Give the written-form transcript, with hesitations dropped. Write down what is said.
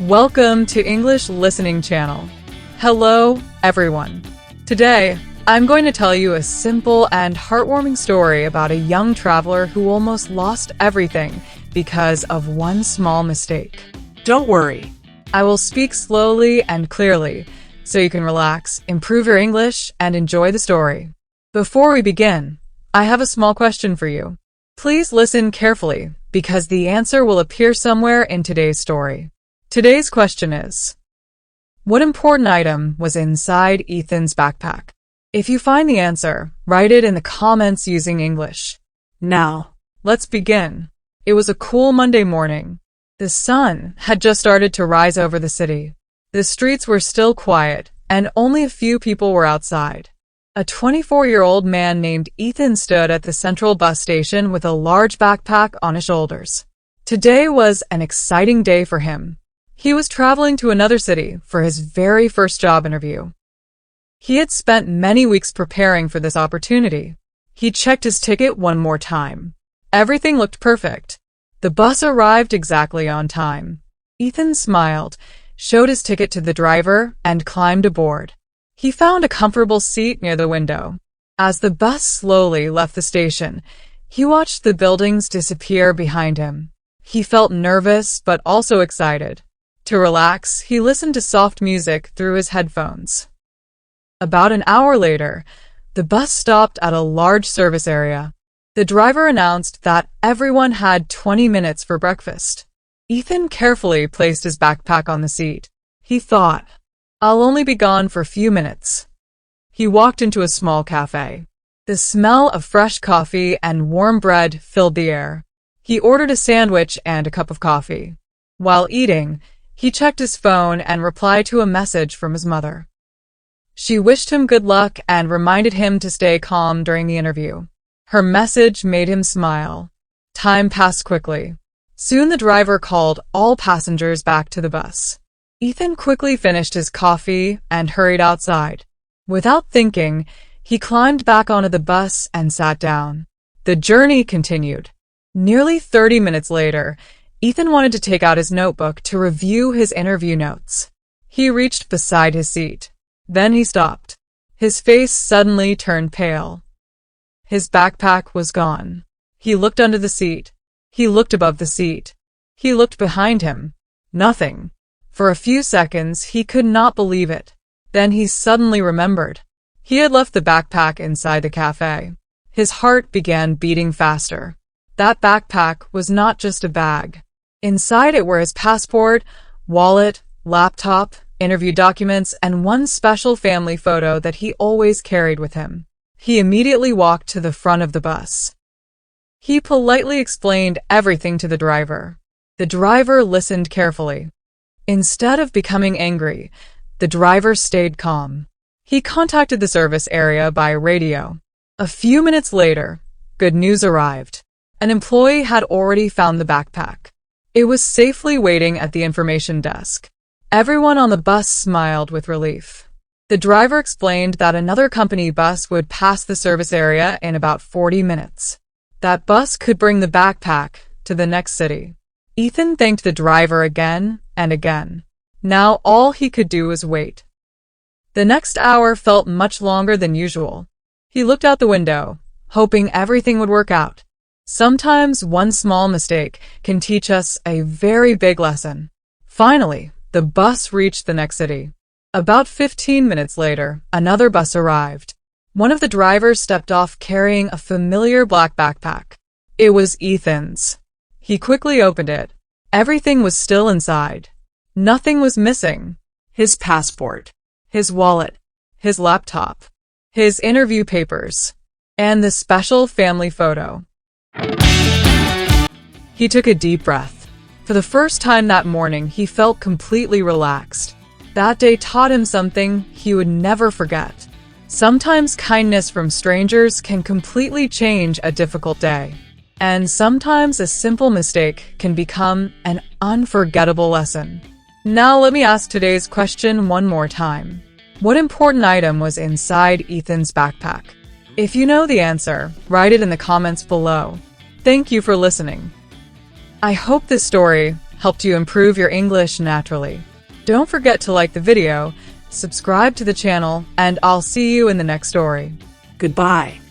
Welcome to English Listening Channel. Hello, everyone. Today, I'm going to tell you a simple and heartwarming story about a young traveler who almost lost everything because of one small mistake. Don't worry. I will speak slowly and clearly so you can relax, improve your English, and enjoy the story. Before we begin, I have a small question for you. Please listen carefully because the answer will appear somewhere in today's story. Today's question is, what important item was inside Ethan's backpack? If you find the answer, write it in the comments using English. Now, let's begin. It was a cool Monday morning. The sun had just started to rise over the city. The streets were still quiet, and only a few people were outside. A 24-year-old man named Ethan stood at the central bus station with a large backpack on his shoulders. Today was an exciting day for him. He was traveling to another city for his very first job interview. He had spent many weeks preparing for this opportunity. He checked his ticket one more time. Everything looked perfect. The bus arrived exactly on time. Ethan smiled, showed his ticket to the driver, and climbed aboard. He found a comfortable seat near the window. As the bus slowly left the station, he watched the buildings disappear behind him. He felt nervous but also excited. To relax, he listened to soft music through his headphones. About an hour later, the bus stopped at a large service area. The driver announced that everyone had 20 minutes for breakfast. Ethan carefully placed his backpack on the seat. He thought, I'll only be gone for a few minutes. He walked into a small cafe. The smell of fresh coffee and warm bread filled the air. He ordered a sandwich and a cup of coffee. While eating, he checked his phone and replied to a message from his mother. She wished him good luck and reminded him to stay calm during the interview. Her message made him smile. Time passed quickly. Soon the driver called all passengers back to the bus. Ethan quickly finished his coffee and hurried outside. Without thinking, he climbed back onto the bus and sat down. The journey continued. Nearly 30 minutes later, Ethan wanted to take out his notebook to review his interview notes. He reached beside his seat. Then he stopped. His face suddenly turned pale. His backpack was gone. He looked under the seat. He looked above the seat. He looked behind him. Nothing. For a few seconds, he could not believe it. Then he suddenly remembered. He had left the backpack inside the cafe. His heart began beating faster. That backpack was not just a bag. Inside it were his passport, wallet, laptop, interview documents, and one special family photo that he always carried with him. He immediately walked to the front of the bus. He politely explained everything to the driver. The driver listened carefully. Instead of becoming angry, the driver stayed calm. He contacted the service area by radio. A few minutes later, good news arrived. An employee had already found the backpack. It was safely waiting at the information desk. Everyone on the bus smiled with relief. The driver explained that another company bus would pass the service area in about 40 minutes. That bus could bring the backpack to the next city. Ethan thanked the driver again and again. Now all he could do was wait. The next hour felt much longer than usual. He looked out the window, hoping everything would work out. Sometimes one small mistake can teach us a very big lesson. Finally, the bus reached the next city. About 15 minutes later, another bus arrived. One of the drivers stepped off carrying a familiar black backpack. It was Ethan's. He quickly opened it. Everything was still inside. Nothing was missing. His passport, his wallet, his laptop, his interview papers, and the special family photo. He took a deep breath. For the first time that morning, he felt completely relaxed. That day taught him something he would never forget. Sometimes kindness from strangers can completely change a difficult day. And sometimes a simple mistake can become an unforgettable lesson. Now let me ask today's question one more time. What important item was inside Ethan's backpack? If you know the answer, write it in the comments below. Thank you for listening. I hope this story helped you improve your English naturally. Don't forget to like the video, subscribe to the channel, and I'll see you in the next story. Goodbye.